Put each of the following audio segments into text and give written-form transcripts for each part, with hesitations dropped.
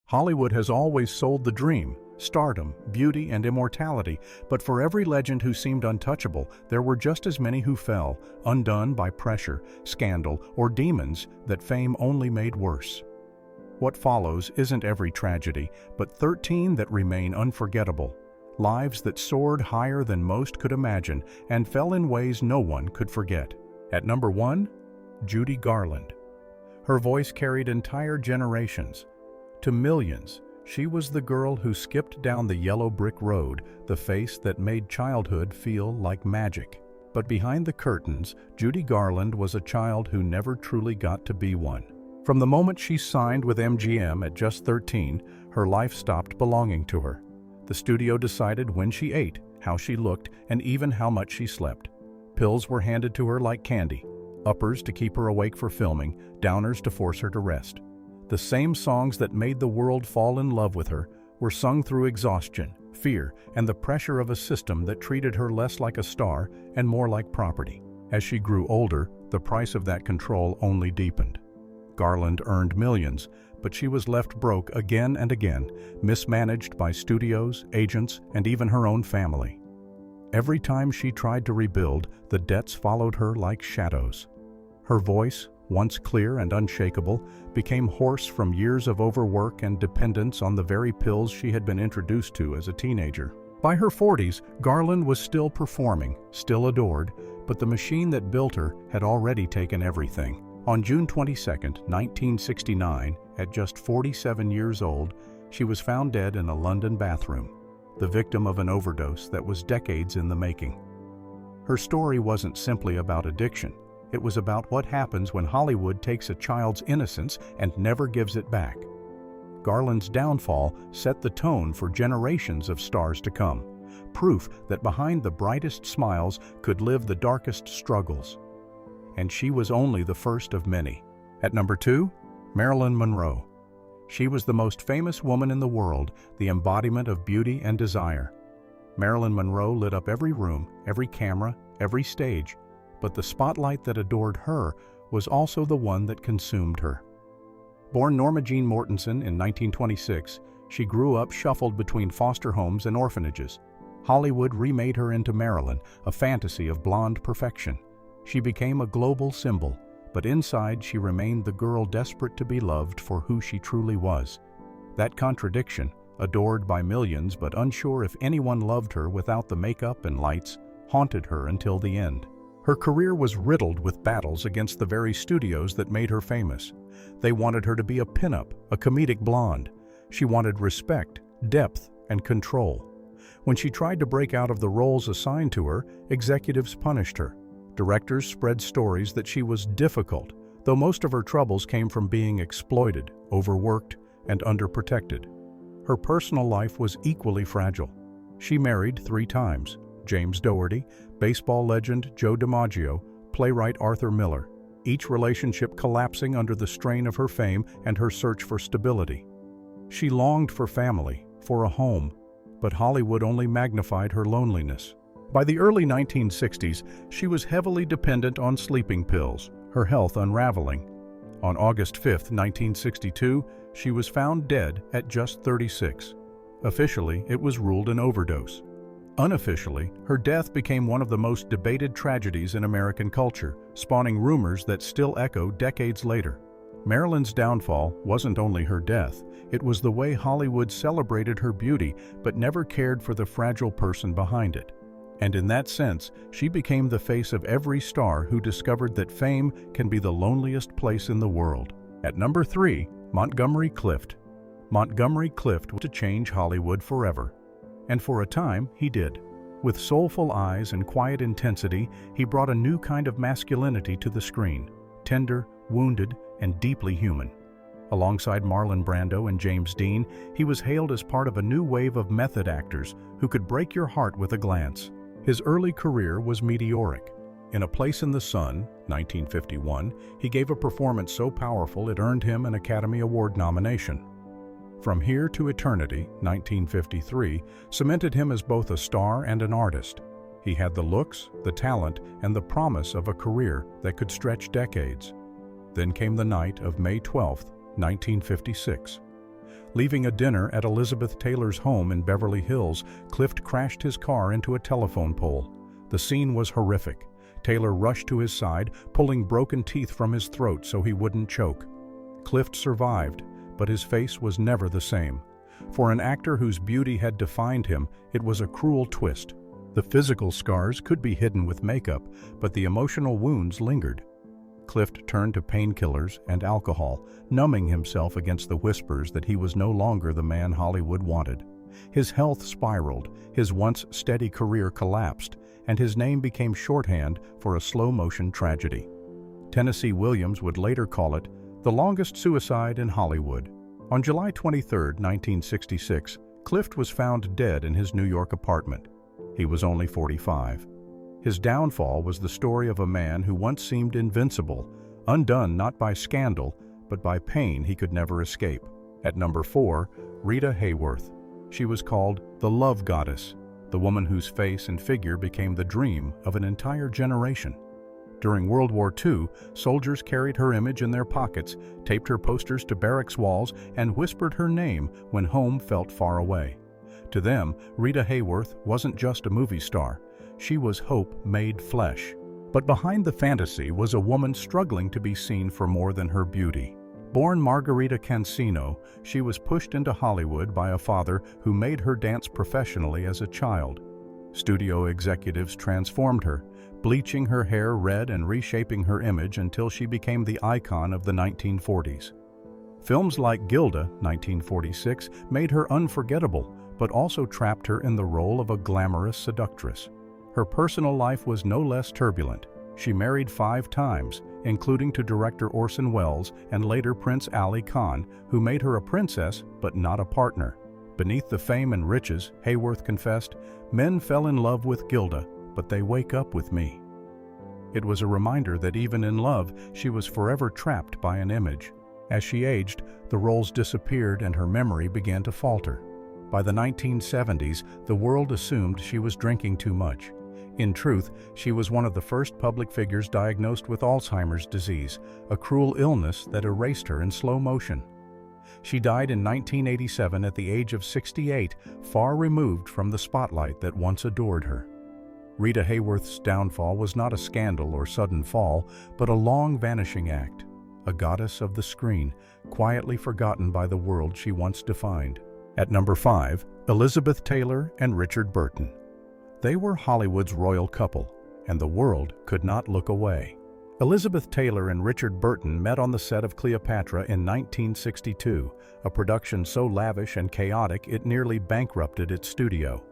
Hollywood has always sold the dream, stardom, beauty, and immortality, but for every legend who seemed untouchable, there were just as many who fell, undone by pressure, scandal, or demons that fame only made worse. What follows isn't every tragedy, but 13 that remain unforgettable. Lives that soared higher than most could imagine and fell in ways no one could forget. At number 1, Judy Garland. Her voice carried entire generations. To millions, she was the girl who skipped down the yellow brick road, the face that made childhood feel like magic. But behind the curtains, Judy Garland was a child who never truly got to be one. From the moment she signed with MGM at just 13, her life stopped belonging to her. The studio decided when she ate, how she looked, and even how much she slept. Pills were handed to her like candy, uppers to keep her awake for filming, downers to force her to rest. The same songs that made the world fall in love with her were sung through exhaustion, fear, and the pressure of a system that treated her less like a star and more like property. As she grew older, the price of that control only deepened. Garland earned millions, but she was left broke again and again, mismanaged by studios, agents, and even her own family. Every time she tried to rebuild, the debts followed her like shadows. Her voice, once clear and unshakable, became hoarse from years of overwork and dependence on the very pills she had been introduced to as a teenager. By her 40s, Garland was still performing, still adored, but the machine that built her had already taken everything. On June 22, 1969, at just 47 years old, she was found dead in a London bathroom, the victim of an overdose that was decades in the making. Her story wasn't simply about addiction. It was about what happens when Hollywood takes a child's innocence and never gives it back. Garland's downfall set the tone for generations of stars to come, proof that behind the brightest smiles could live the darkest struggles. And she was only the first of many. At number 2, Marilyn Monroe. She was the most famous woman in the world, the embodiment of beauty and desire. Marilyn Monroe lit up every room, every camera, every stage, but the spotlight that adored her was also the one that consumed her. Born Norma Jean Mortensen in 1926, she grew up shuffled between foster homes and orphanages. Hollywood remade her into Marilyn, a fantasy of blonde perfection. She became a global symbol, but inside she remained the girl desperate to be loved for who she truly was. That contradiction, adored by millions but unsure if anyone loved her without the makeup and lights, haunted her until the end. Her career was riddled with battles against the very studios that made her famous. They wanted her to be a pinup, a comedic blonde. She wanted respect, depth, and control. When she tried to break out of the roles assigned to her, executives punished her. Directors spread stories that she was difficult, though most of her troubles came from being exploited, overworked, and underprotected. Her personal life was equally fragile. She married 3 times: James Dougherty, baseball legend Joe DiMaggio, playwright Arthur Miller, each relationship collapsing under the strain of her fame and her search for stability. She longed for family, for a home, but Hollywood only magnified her loneliness. By the early 1960s, she was heavily dependent on sleeping pills, her health unraveling. On August 5, 1962, she was found dead at just 36. Officially, it was ruled an overdose. Unofficially, her death became one of the most debated tragedies in American culture, spawning rumors that still echo decades later. Marilyn's downfall wasn't only her death, it was the way Hollywood celebrated her beauty but never cared for the fragile person behind it. And in that sense, she became the face of every star who discovered that fame can be the loneliest place in the world. At number 3, Montgomery Clift. Montgomery Clift was to change Hollywood forever. And for a time, he did. With soulful eyes and quiet intensity, he brought a new kind of masculinity to the screen, tender, wounded, and deeply human. Alongside Marlon Brando and James Dean, he was hailed as part of a new wave of method actors who could break your heart with a glance. His early career was meteoric. In A Place in the Sun, 1951, he gave a performance so powerful it earned him an Academy Award nomination. From Here to Eternity, 1953, cemented him as both a star and an artist. He had the looks, the talent, and the promise of a career that could stretch decades. Then came the night of May 12, 1956. Leaving a dinner at Elizabeth Taylor's home in Beverly Hills, Clift crashed his car into a telephone pole. The scene was horrific. Taylor rushed to his side, pulling broken teeth from his throat so he wouldn't choke. Clift survived, but his face was never the same. For an actor whose beauty had defined him, it was a cruel twist. The physical scars could be hidden with makeup, but the emotional wounds lingered. Clift turned to painkillers and alcohol, numbing himself against the whispers that he was no longer the man Hollywood wanted. His health spiraled, his once steady career collapsed, and his name became shorthand for a slow-motion tragedy. Tennessee Williams would later call it the longest suicide in Hollywood. On July 23, 1966, Clift was found dead in his New York apartment. He was only 45. His downfall was the story of a man who once seemed invincible, undone not by scandal, but by pain he could never escape. At number 4, Rita Hayworth. She was called the Love Goddess, the woman whose face and figure became the dream of an entire generation. During World War II, soldiers carried her image in their pockets, taped her posters to barracks walls, and whispered her name when home felt far away. To them, Rita Hayworth wasn't just a movie star. She was hope made flesh. But behind the fantasy was a woman struggling to be seen for more than her beauty. Born Margarita Cancino, she was pushed into Hollywood by a father who made her dance professionally as a child. Studio executives transformed her, bleaching her hair red and reshaping her image until she became the icon of the 1940s. Films like Gilda, 1946, made her unforgettable, but also trapped her in the role of a glamorous seductress. Her personal life was no less turbulent. She married 5 times, including to director Orson Welles and later Prince Ali Khan, who made her a princess but not a partner. Beneath the fame and riches, Hayworth confessed, "Men fell in love with Gilda, but they wake up with me." It was a reminder that even in love, she was forever trapped by an image. As she aged, the roles disappeared and her memory began to falter. By the 1970s, the world assumed she was drinking too much. In truth, she was one of the first public figures diagnosed with Alzheimer's disease, a cruel illness that erased her in slow motion. She died in 1987 at the age of 68, far removed from the spotlight that once adored her. Rita Hayworth's downfall was not a scandal or sudden fall, but a long vanishing act, a goddess of the screen, quietly forgotten by the world she once defined. At number 5, Elizabeth Taylor and Richard Burton. They were Hollywood's royal couple, and the world could not look away. Elizabeth Taylor and Richard Burton met on the set of Cleopatra in 1962, a production so lavish and chaotic it nearly bankrupted its studio.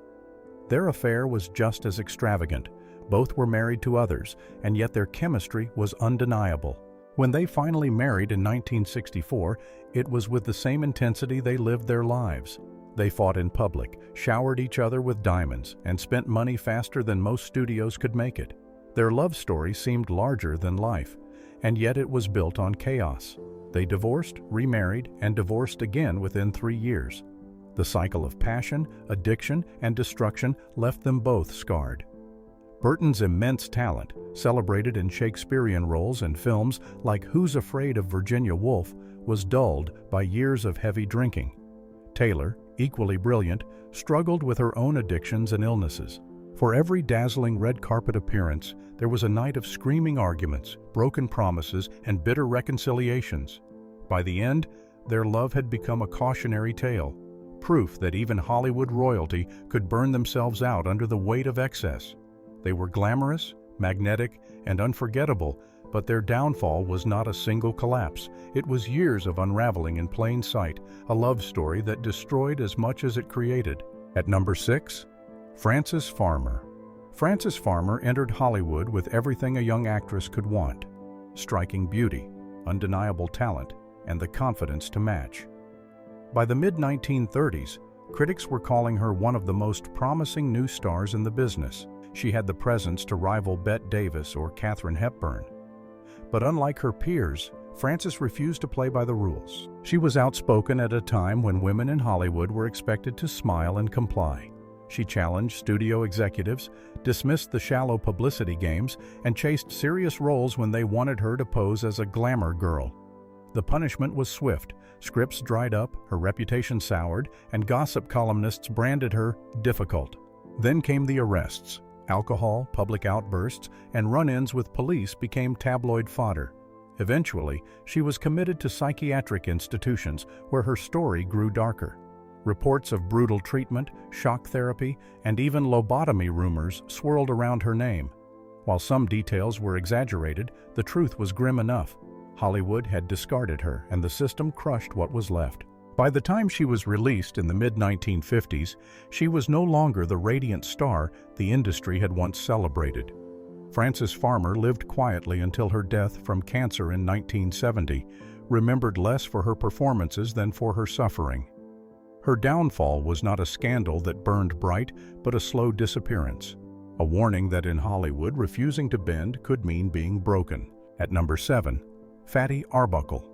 Their affair was just as extravagant. Both were married to others, and yet their chemistry was undeniable. When they finally married in 1964, it was with the same intensity they lived their lives. They fought in public, showered each other with diamonds, and spent money faster than most studios could make it. Their love story seemed larger than life, and yet it was built on chaos. They divorced, remarried, and divorced again within 3 years. The cycle of passion, addiction, and destruction left them both scarred. Burton's immense talent, celebrated in Shakespearean roles and films like Who's Afraid of Virginia Woolf, was dulled by years of heavy drinking. Taylor, equally brilliant, struggled with her own addictions and illnesses. For every dazzling red carpet appearance, there was a night of screaming arguments, broken promises, and bitter reconciliations. By the end, their love had become a cautionary tale, proof that even Hollywood royalty could burn themselves out under the weight of excess. They were glamorous, magnetic, and unforgettable, but their downfall was not a single collapse. It was years of unraveling in plain sight, a love story that destroyed as much as it created. At number 6, Frances Farmer. Frances Farmer entered Hollywood with everything a young actress could want: striking beauty, undeniable talent, and the confidence to match. By the mid-1930s, critics were calling her one of the most promising new stars in the business. She had the presence to rival Bette Davis or Katharine Hepburn. But unlike her peers, Frances refused to play by the rules. She was outspoken at a time when women in Hollywood were expected to smile and comply. She challenged studio executives, dismissed the shallow publicity games, and chased serious roles when they wanted her to pose as a glamour girl. The punishment was swift. Scripts dried up, her reputation soured, and gossip columnists branded her difficult. Then came the arrests. Alcohol, public outbursts, and run-ins with police became tabloid fodder. Eventually, she was committed to psychiatric institutions where her story grew darker. Reports of brutal treatment, shock therapy, and even lobotomy rumors swirled around her name. While some details were exaggerated, the truth was grim enough. Hollywood had discarded her, and the system crushed what was left. By the time she was released in the mid-1950s, she was no longer the radiant star the industry had once celebrated. Frances Farmer lived quietly until her death from cancer in 1970, remembered less for her performances than for her suffering. Her downfall was not a scandal that burned bright, but a slow disappearance. A warning that in Hollywood, refusing to bend could mean being broken. At number 7, Fatty Arbuckle.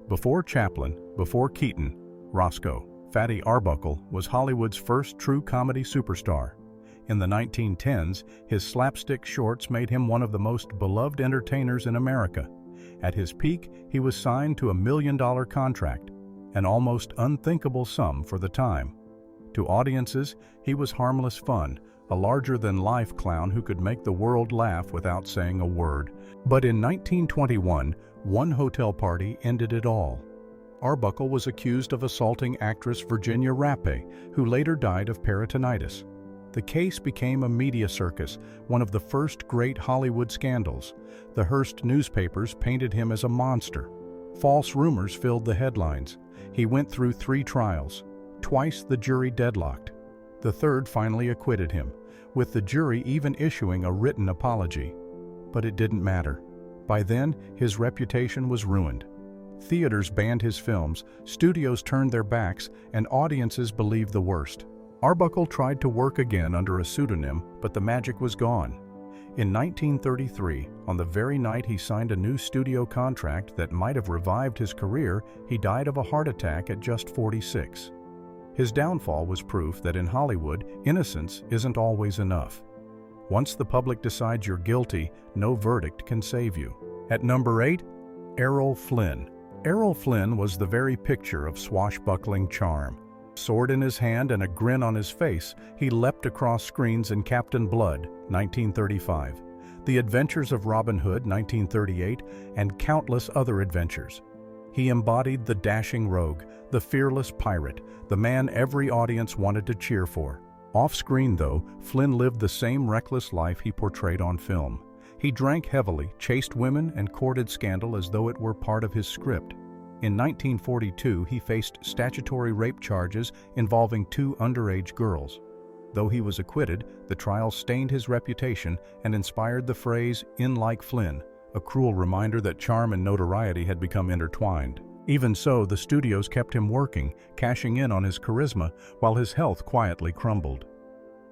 Before Chaplin, before Keaton, Roscoe, Fatty Arbuckle was Hollywood's first true comedy superstar. In the 1910s, his slapstick shorts made him one of the most beloved entertainers in America. At his peak, he was signed to a $1 million contract, an almost unthinkable sum for the time. To audiences, he was harmless fun, a larger-than-life clown who could make the world laugh without saying a word. But in 1921, one hotel party ended it all. Arbuckle was accused of assaulting actress Virginia Rappe, who later died of peritonitis. The case became a media circus, one of the first great Hollywood scandals. The Hearst newspapers painted him as a monster. False rumors filled the headlines. He went through 3 trials. Twice the jury deadlocked. The third finally acquitted him, with the jury even issuing a written apology. But it didn't matter. By then, his reputation was ruined. Theaters banned his films, studios turned their backs, and audiences believed the worst. Arbuckle tried to work again under a pseudonym, but the magic was gone. In 1933, on the very night he signed a new studio contract that might have revived his career, he died of a heart attack at just 46. His downfall was proof that in Hollywood, innocence isn't always enough. Once the public decides you're guilty, no verdict can save you. At number 8, Errol Flynn. Errol Flynn was the very picture of swashbuckling charm. Sword in his hand and a grin on his face, he leapt across screens in Captain Blood, 1935, The Adventures of Robin Hood, 1938, and countless other adventures. He embodied the dashing rogue, the fearless pirate, the man every audience wanted to cheer for. Off-screen, though, Flynn lived the same reckless life he portrayed on film. He drank heavily, chased women, and courted scandal as though it were part of his script. In 1942, he faced statutory rape charges involving 2 underage girls. Though he was acquitted, the trial stained his reputation and inspired the phrase, "in like Flynn," a cruel reminder that charm and notoriety had become intertwined. Even so, the studios kept him working, cashing in on his charisma, while his health quietly crumbled.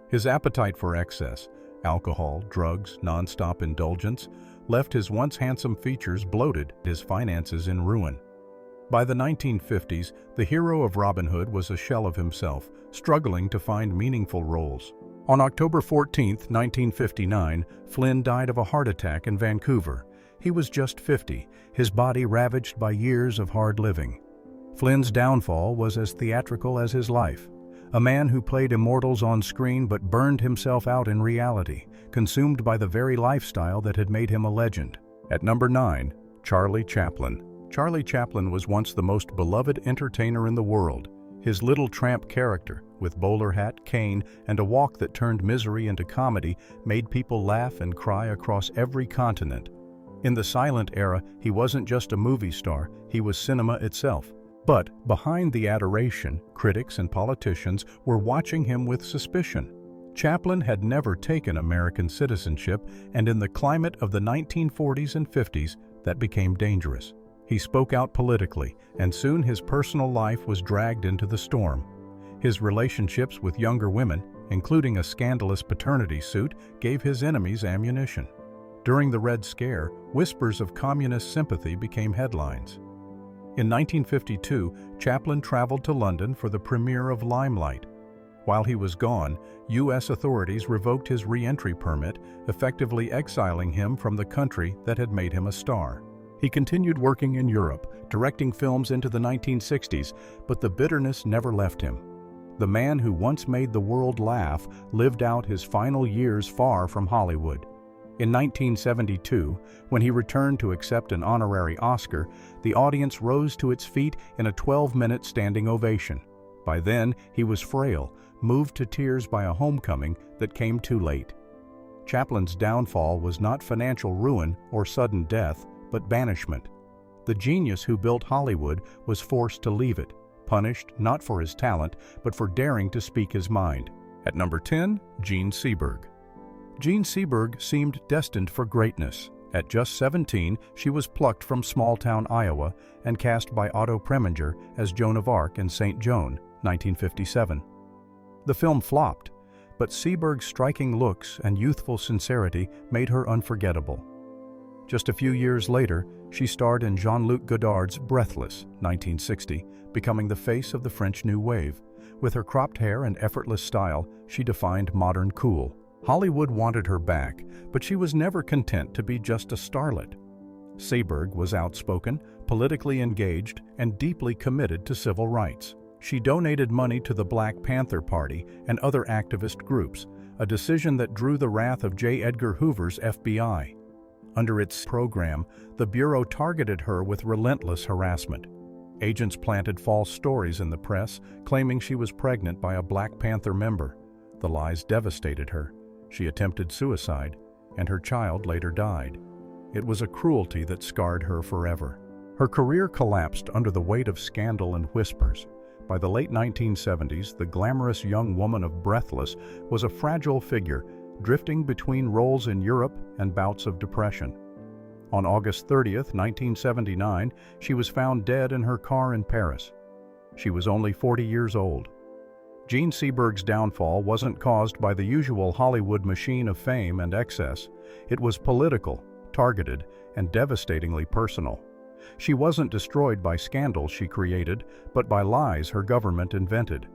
His appetite for excess, alcohol, drugs, non-stop indulgence, left his once handsome features bloated, his finances in ruin. By the 1950s, the hero of Robin Hood was a shell of himself, struggling to find meaningful roles. On October 14, 1959, Flynn died of a heart attack in Vancouver. He was just 50, his body ravaged by years of hard living. Flynn's downfall was as theatrical as his life. A man who played immortals on screen but burned himself out in reality, consumed by the very lifestyle that had made him a legend. At number 9, Charlie Chaplin. Charlie Chaplin was once the most beloved entertainer in the world. His little tramp character, with bowler hat, cane, and a walk that turned misery into comedy, made people laugh and cry across every continent. In the silent era, he wasn't just a movie star, he was cinema itself. But behind the adoration, critics and politicians were watching him with suspicion. Chaplin had never taken American citizenship, and in the climate of the 1940s and 50s, that became dangerous. He spoke out politically, and soon his personal life was dragged into the storm. His relationships with younger women, including a scandalous paternity suit, gave his enemies ammunition. During the Red Scare, whispers of communist sympathy became headlines. In 1952, Chaplin traveled to London for the premiere of Limelight. While he was gone, U.S. authorities revoked his re-entry permit, effectively exiling him from the country that had made him a star. He continued working in Europe, directing films into the 1960s, but the bitterness never left him. The man who once made the world laugh lived out his final years far from Hollywood. In 1972, when he returned to accept an honorary Oscar, the audience rose to its feet in a 12-minute standing ovation. By then, he was frail, moved to tears by a homecoming that came too late. Chaplin's downfall was not financial ruin or sudden death, but banishment. The genius who built Hollywood was forced to leave it, punished not for his talent, but for daring to speak his mind. At number 10, Jean Seberg. Jean Seberg seemed destined for greatness. At just 17, she was plucked from small-town Iowa and cast by Otto Preminger as Joan of Arc in St. Joan, 1957. The film flopped, but Seberg's striking looks and youthful sincerity made her unforgettable. Just a few years later, she starred in Jean-Luc Godard's Breathless, 1960, becoming the face of the French New Wave. With her cropped hair and effortless style, she defined modern cool. Hollywood wanted her back, but she was never content to be just a starlet. Seberg was outspoken, politically engaged, and deeply committed to civil rights. She donated money to the Black Panther Party and other activist groups, a decision that drew the wrath of J. Edgar Hoover's FBI. Under its program, the Bureau targeted her with relentless harassment. Agents planted false stories in the press, claiming she was pregnant by a Black Panther member. The lies devastated her. She attempted suicide, and her child later died. It was a cruelty that scarred her forever. Her career collapsed under the weight of scandal and whispers. By the late 1970s, the glamorous young woman of Breathless was a fragile figure, drifting between roles in Europe and bouts of depression. On August 30, 1979, she was found dead in her car in Paris. She was only 40 years old. Jean Seberg's downfall wasn't caused by the usual Hollywood machine of fame and excess. It was political, targeted, and devastatingly personal. She wasn't destroyed by scandals she created, but by lies her government invented.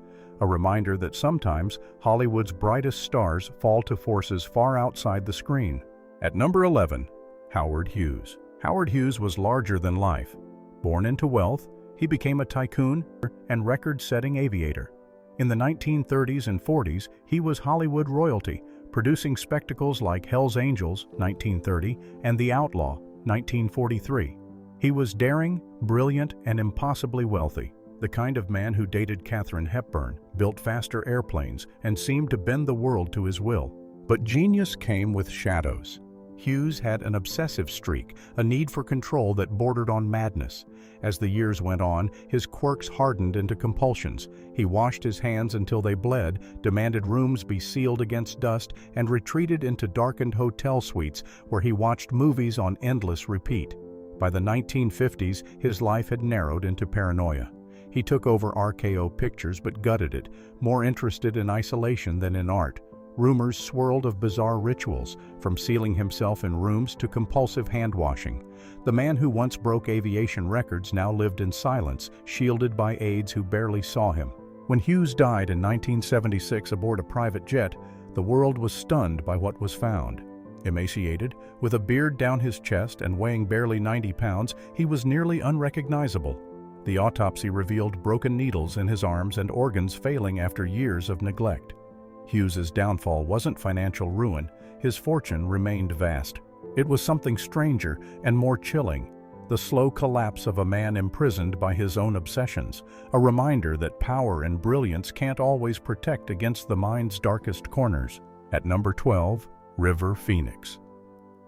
A reminder that sometimes Hollywood's brightest stars fall to forces far outside the screen. At number 11, Howard Hughes. Howard Hughes was larger than life. Born into wealth, he became a tycoon and record-setting aviator. In the 1930s and 40s, he was Hollywood royalty, producing spectacles like Hell's Angels, 1930, and The Outlaw, 1943. He was daring, brilliant, and impossibly wealthy, the kind of man who dated Katharine Hepburn, built faster airplanes, and seemed to bend the world to his will. But genius came with shadows. Hughes had an obsessive streak, a need for control that bordered on madness. As the years went on, his quirks hardened into compulsions. He washed his hands until they bled, demanded rooms be sealed against dust, and retreated into darkened hotel suites where he watched movies on endless repeat. By the 1950s, his life had narrowed into paranoia. He took over RKO Pictures but gutted it, more interested in isolation than in art. Rumors swirled of bizarre rituals, from sealing himself in rooms to compulsive hand-washing. The man who once broke aviation records now lived in silence, shielded by aides who barely saw him. When Hughes died in 1976 aboard a private jet, the world was stunned by what was found. Emaciated, with a beard down his chest and weighing barely 90 pounds, he was nearly unrecognizable. The autopsy revealed broken needles in his arms and organs failing after years of neglect. Hughes's downfall wasn't financial ruin. His fortune remained vast. It was something stranger and more chilling, the slow collapse of a man imprisoned by his own obsessions, a reminder that power and brilliance can't always protect against the mind's darkest corners. At number 12, River Phoenix.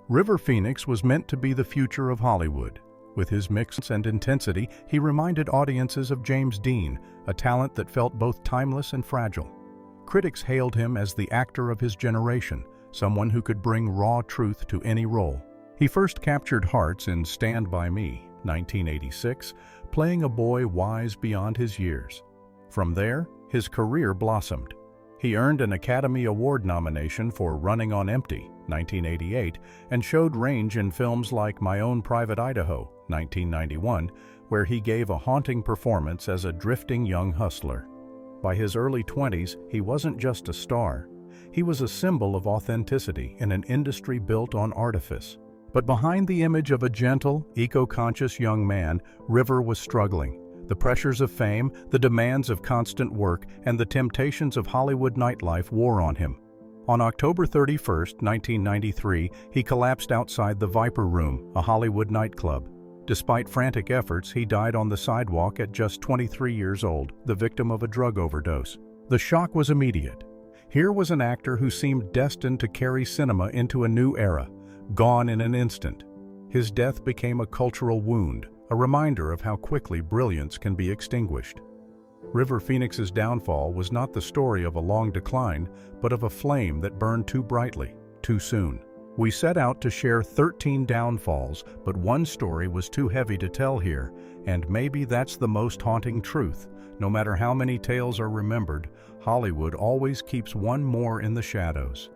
River Phoenix was meant to be the future of Hollywood. With his mix and intensity, he reminded audiences of James Dean, a talent that felt both timeless and fragile. Critics hailed him as the actor of his generation, someone who could bring raw truth to any role. He first captured hearts in Stand By Me, 1986, playing a boy wise beyond his years. From there, his career blossomed. He earned an Academy Award nomination for Running on Empty, 1988, and showed range in films like My Own Private Idaho, 1991, where he gave a haunting performance as a drifting young hustler. By his early 20s, he wasn't just a star. He was a symbol of authenticity in an industry built on artifice. But behind the image of a gentle, eco-conscious young man, River was struggling. The pressures of fame, the demands of constant work, and the temptations of Hollywood nightlife wore on him. On October 31, 1993, he collapsed outside the Viper Room, a Hollywood nightclub. Despite frantic efforts, he died on the sidewalk at just 23 years old, the victim of a drug overdose. The shock was immediate. Here was an actor who seemed destined to carry cinema into a new era, gone in an instant. His death became a cultural wound, a reminder of how quickly brilliance can be extinguished. River Phoenix's downfall was not the story of a long decline, but of a flame that burned too brightly, too soon. We set out to share 13 downfalls, but one story was too heavy to tell here, and maybe that's the most haunting truth. No matter how many tales are remembered, Hollywood always keeps one more in the shadows.